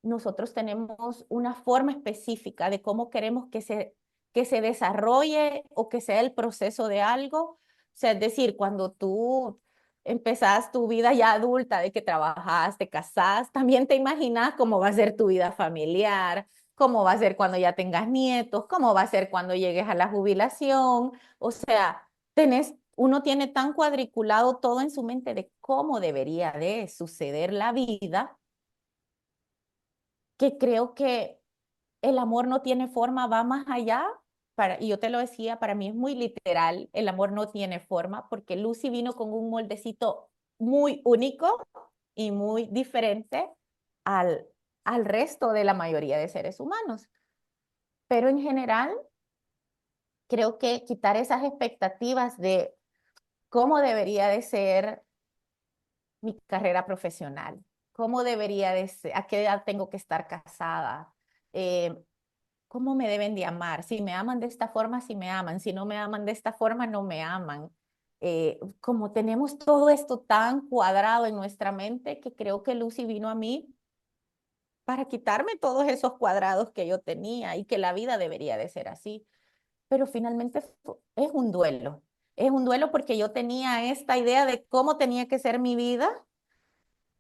nosotros tenemos una forma específica de cómo queremos que se desarrolle o que sea el proceso de algo. O sea, es decir, cuando tú empezás tu vida ya adulta, de que trabajas, te casás, también te imaginas cómo va a ser tu vida familiar, cómo va a ser cuando ya tengas nietos, cómo va a ser cuando llegues a la jubilación. O sea, uno tiene tan cuadriculado todo en su mente de cómo debería de suceder la vida, que creo que el amor no tiene forma, va más allá. Y yo te lo decía, para mí es muy literal, el amor no tiene forma, porque Lucy vino con un moldecito muy único y muy diferente al, al resto de la mayoría de seres humanos. Pero en general, creo que quitar esas expectativas de cómo debería de ser mi carrera profesional, cómo debería de ser, a qué edad tengo que estar casada, eh, cómo me deben de amar, si me aman de esta forma, si me aman, si no me aman de esta forma, no me aman. Como tenemos todo esto tan cuadrado en nuestra mente, que creo que Lucy vino a mí para quitarme todos esos cuadrados que yo tenía y que la vida debería de ser así. Pero finalmente es un duelo porque yo tenía esta idea de cómo tenía que ser mi vida.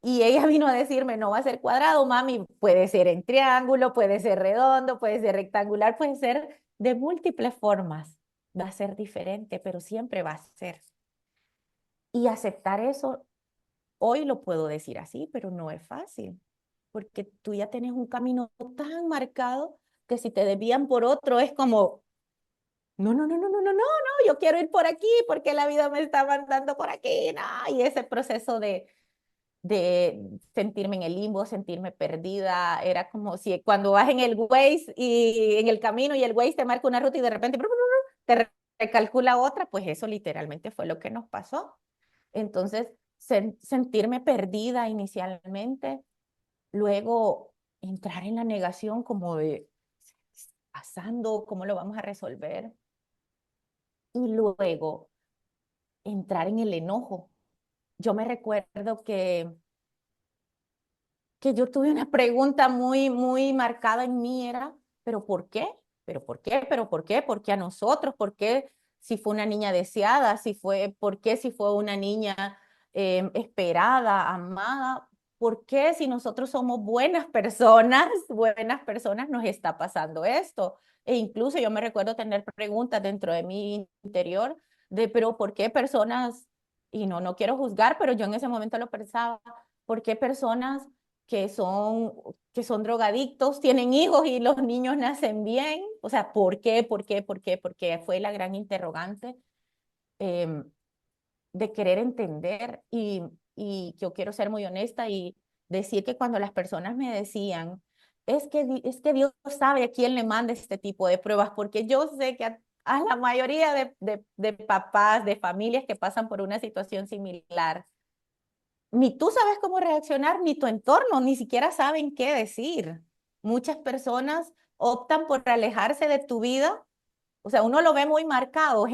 Y ella vino a decirme, no va a ser cuadrado, mami, puede ser en triángulo, puede ser redondo, puede ser rectangular, puede ser de múltiples formas. Va a ser diferente, pero siempre va a ser. Y aceptar eso, hoy lo puedo decir así, pero no es fácil, porque tú ya tienes un camino tan marcado que si te desvían por otro es como, no, yo quiero ir por aquí porque la vida me está mandando por aquí, no, y ese proceso de sentirme en el limbo, sentirme perdida. Era como si cuando vas en el Waze y en el camino y el Waze te marca una ruta y de repente te recalcula otra, pues eso literalmente fue lo que nos pasó. Entonces, sentirme perdida inicialmente, luego entrar en la negación como de, ¿qué está pasando? ¿Cómo lo vamos a resolver? Y luego entrar en el enojo. Yo me recuerdo que yo tuve una pregunta muy marcada en mí, era, ¿pero por qué? ¿Pero por qué? ¿Pero por qué? ¿Por qué a nosotros? ¿Por qué si fue una niña deseada? ¿Por qué si fue una niña esperada, amada? ¿Por qué si nosotros somos buenas personas, nos está pasando esto? E incluso yo me recuerdo tener preguntas dentro de mi interior de, pero ¿por qué personas, y no quiero juzgar, pero yo en ese momento lo pensaba, ¿por qué personas que son drogadictos, tienen hijos y los niños nacen bien? O sea, ¿por qué? ¿Por qué? ¿Por qué? Porque fue la gran interrogante eh, de querer entender y yo quiero ser muy honesta y decir que cuando las personas me decían, es que Dios sabe a quién le manda este tipo de pruebas, porque yo sé que a la mayoría de papás, de familias que pasan por una situación similar, ni tú sabes cómo reaccionar, ni tu entorno, ni siquiera saben qué decir. Muchas personas optan por alejarse de tu vida. O sea, uno lo ve muy marcado,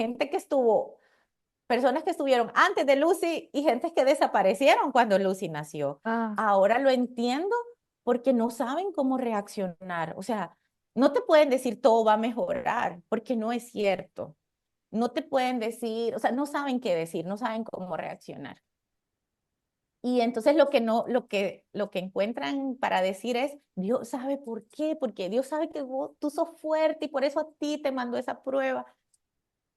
personas que estuvieron antes de Lucy y gente que desaparecieron cuando Lucy nació.
Ah,
Ahora lo entiendo porque no saben cómo reaccionar. O sea, no te pueden decir todo va a mejorar, porque no es cierto. No te pueden decir, o sea, no saben qué decir, no saben cómo reaccionar. Y entonces lo que encuentran para decir es, Dios sabe por qué, porque Dios sabe que tú sos fuerte y por eso a ti te mandó esa prueba.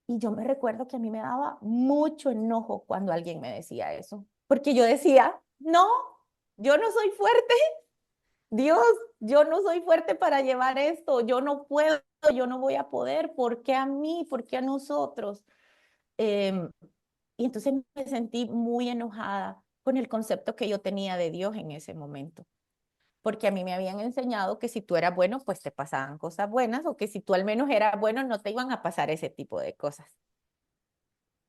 Y yo me recuerdo que a mí me daba mucho enojo cuando alguien me decía eso, porque yo decía, no, yo no soy fuerte, Dios, yo no soy fuerte para llevar esto, yo no puedo, yo no voy a poder, ¿por qué a mí? ¿Por qué a nosotros? Em, y entonces me sentí muy enojada con el concepto que yo tenía de Dios en ese momento, porque a mí me habían enseñado que si tú eras bueno, pues te pasaban cosas buenas, o que si tú al menos eras bueno, no te iban a pasar ese tipo de cosas.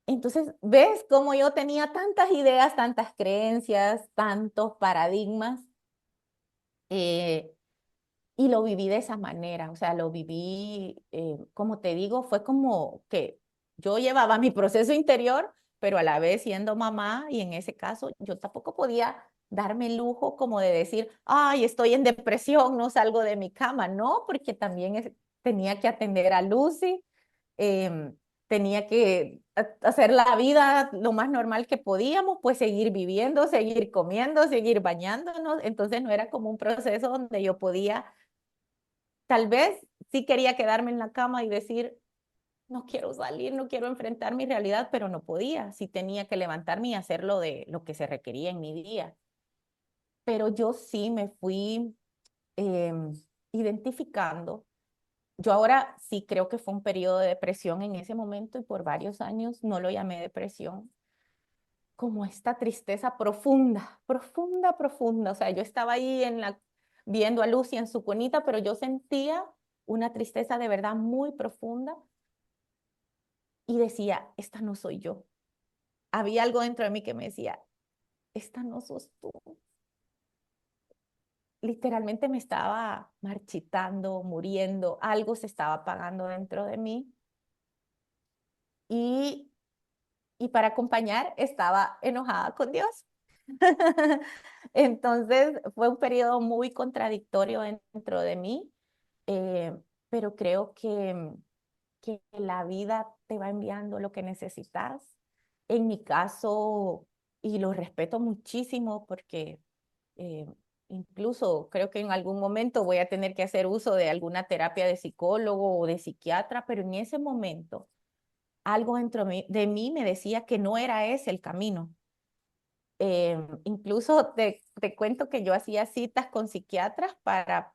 Entonces, ¿ves cómo yo tenía tantas ideas, tantas creencias, tantos paradigmas? Eh, y lo viví de esa manera, o sea, lo viví, como te digo, fue como que yo llevaba mi proceso interior, pero a la vez siendo mamá, y en ese caso yo tampoco podía darme el lujo como de decir, ay, estoy en depresión, no salgo de mi cama, no, porque también tenía que atender a Lucy, em, tenía que hacer la vida lo más normal que podíamos, pues seguir viviendo, seguir comiendo, seguir bañándonos, entonces no era como un proceso donde yo podía. Tal vez sí quería quedarme en la cama y decir, no quiero salir, no quiero enfrentar mi realidad, pero no podía. Sí tenía que levantarme y hacer lo que se requería en mi día. Pero yo sí me fui eh, identificando. Yo ahora sí creo que fue un periodo de depresión en ese momento y por varios años no lo llamé depresión, como esta tristeza profunda, profunda, profunda. O sea, yo estaba ahí viendo a Lucy en su cunita, pero yo sentía una tristeza de verdad muy profunda y decía, esta no soy yo. Había algo dentro de mí que me decía, esta no sos tú. Literalmente me estaba marchitando, muriendo, algo se estaba apagando dentro de mí y, y para acompañar estaba enojada con Dios. Entonces fue un periodo muy contradictorio dentro de mí, eh, pero creo que la vida te va enviando lo que necesitas. En mi caso, y lo respeto muchísimo porque eh, incluso creo que en algún momento voy a tener que hacer uso de alguna terapia de psicólogo o de psiquiatra, pero en ese momento algo dentro de mí me decía que no era ese el camino. Incluso te cuento que yo hacía citas con psiquiatras para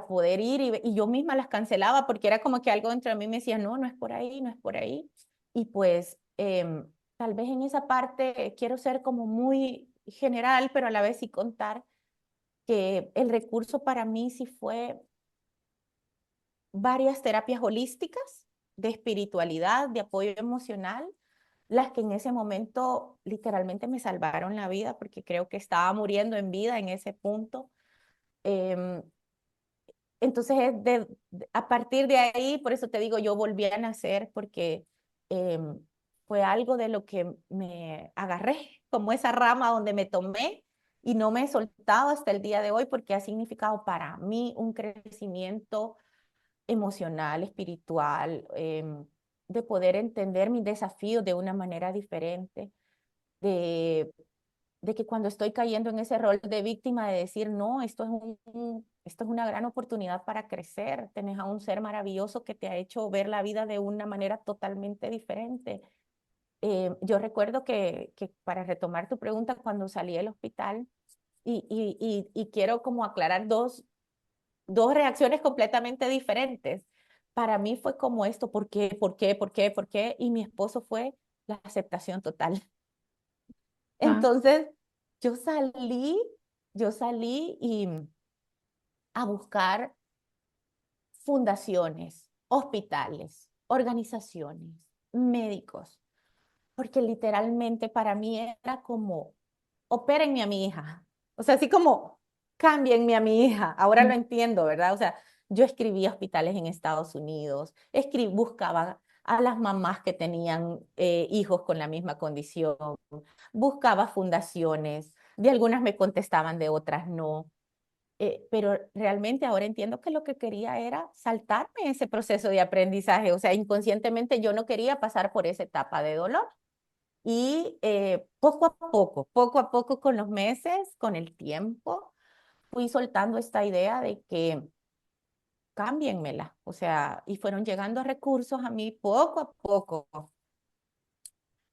poder ir y yo misma las cancelaba porque era como que algo dentro de mí me decía, no, no es por ahí, no es por ahí. Y pues tal vez en esa parte quiero ser como muy general, pero a la vez sí contar que el recurso para mí sí fue varias terapias holísticas de espiritualidad, de apoyo emocional, las que en ese momento literalmente me salvaron la vida porque creo que estaba muriendo en vida en ese punto. Em, entonces, a partir de ahí, por eso te digo, yo volví a nacer porque fue algo de lo que me agarré, como esa rama donde me tomé y no me he soltado hasta el día de hoy porque ha significado para mí un crecimiento emocional, espiritual, de poder entender mis desafíos de una manera diferente, de, de que cuando estoy cayendo en ese rol de víctima, de decir, no, esto es una gran oportunidad para crecer, tenés a un ser maravilloso que te ha hecho ver la vida de una manera totalmente diferente. Yo recuerdo que para retomar tu pregunta, cuando salí del hospital, y quiero como aclarar dos reacciones completamente diferentes. Para mí fue como esto, ¿por qué? ¿Por qué? ¿Por qué? ¿Por qué? Y mi esposo fue la aceptación total.
Ah,
Entonces, yo salí, yo salí y a buscar fundaciones, hospitales, organizaciones, médicos, porque literalmente para mí era como, opérenme a mi hija. O sea, así como, cámbienme a mi hija. Ahora lo
mm,
entiendo, ¿verdad? O sea, yo escribía hospitales en Estados Unidos, buscaba a las mamás que tenían hijos con la misma condición, buscaba fundaciones, de algunas me contestaban, de otras no. Pero realmente ahora entiendo que lo que quería era saltarme ese proceso de aprendizaje. O sea, inconscientemente yo no quería pasar por esa etapa de dolor. Y poco a poco con los meses, con el tiempo, fui soltando esta idea de que cámbienmela. O sea, y fueron llegando recursos a mí poco a poco.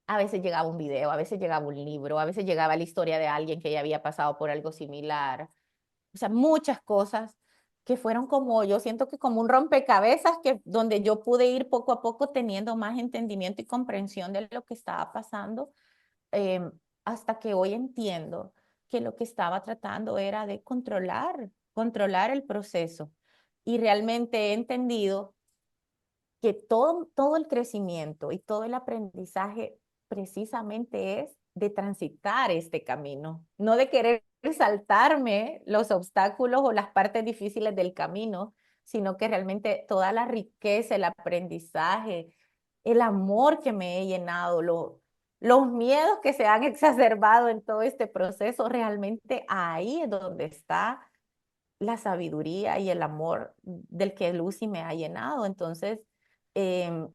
A veces llegaba un video, a veces llegaba un libro, a veces llegaba la historia de alguien que ya había pasado por algo similar. O sea, muchas cosas que fueron como, yo siento que como un rompecabezas que donde yo pude ir poco a poco teniendo más entendimiento y comprensión de lo que estaba pasando, eh, hasta que hoy entiendo que lo que estaba tratando era de controlar el proceso. Y realmente he entendido que todo el crecimiento y todo el aprendizaje precisamente es de transitar este camino, no de querer saltarme los obstáculos o las partes difíciles del camino, sino que realmente toda la riqueza, el aprendizaje, el amor que me he llenado, los miedos que se han exacerbado en todo este proceso, realmente ahí es donde está la sabiduría y el amor del que Lucy me ha llenado. Entonces, em,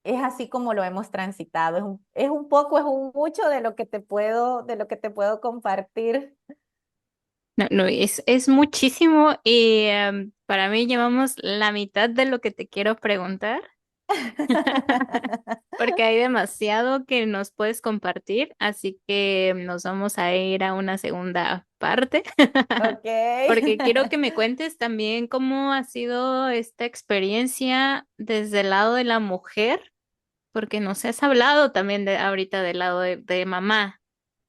es así como lo hemos transitado. Es un poco, es un mucho de lo que te puedo compartir.
no, no, es muchísimo y para mí llevamos la mitad de lo que te quiero preguntar. Porque hay demasiado que nos puedes compartir, así que nos vamos a ir a una segunda parte,
Ok.
porque quiero que me cuentes también cómo ha sido esta experiencia desde el lado de la mujer, porque nos has hablado también de ahorita del lado de mamá,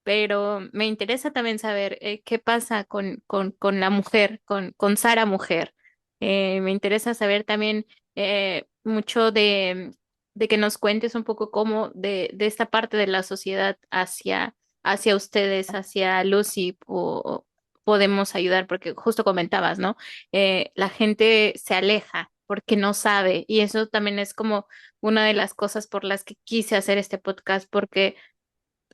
pero me interesa también saber qué pasa con la mujer, con Sara mujer. Me interesa saber también mucho de que nos cuentes un poco cómo de esta parte de la sociedad hacia ustedes, hacia Lucy, podemos ayudar, porque justo comentabas, ¿no? La gente se aleja porque no sabe, y eso también es como una de las cosas por las que quise hacer este podcast, porque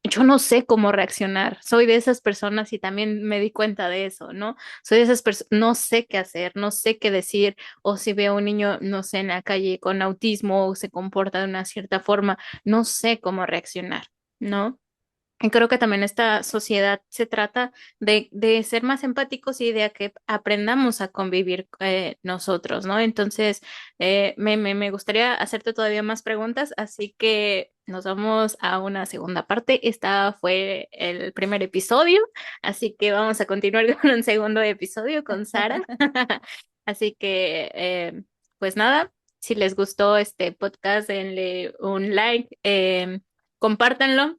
yo no sé cómo reaccionar. Soy de esas personas y también me di cuenta de eso, ¿no? Soy de esas personas, no sé qué hacer, no sé qué decir, o si veo a un niño, no sé, en la calle con autismo o se comporta de una cierta forma, no sé cómo reaccionar, ¿no? Y creo que también esta sociedad se trata de ser más empáticos y de que aprendamos a convivir nosotros, ¿no? Entonces, me gustaría hacerte todavía más preguntas, así que nos vamos a una segunda parte. Esta fue el primer episodio, así que vamos a continuar con un segundo episodio con Sara. Así que, pues nada, si les gustó este podcast, denle un like. compártanlo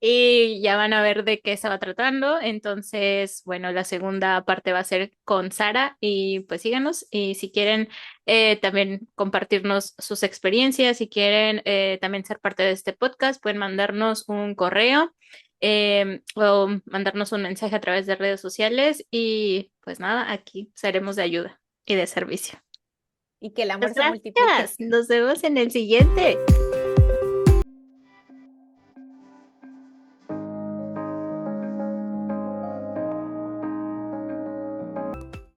y ya van a ver de qué se va tratando. Entonces, bueno, la segunda parte va a ser con Sara y pues síganos y si quieren también compartirnos sus experiencias, si quieren también ser parte de este podcast, pueden mandarnos un correo o mandarnos un mensaje a través de redes sociales y pues nada, aquí seremos de ayuda y de servicio.
Y que el amor
Muchas
se multiplique.
gracias. Nos vemos en el siguiente.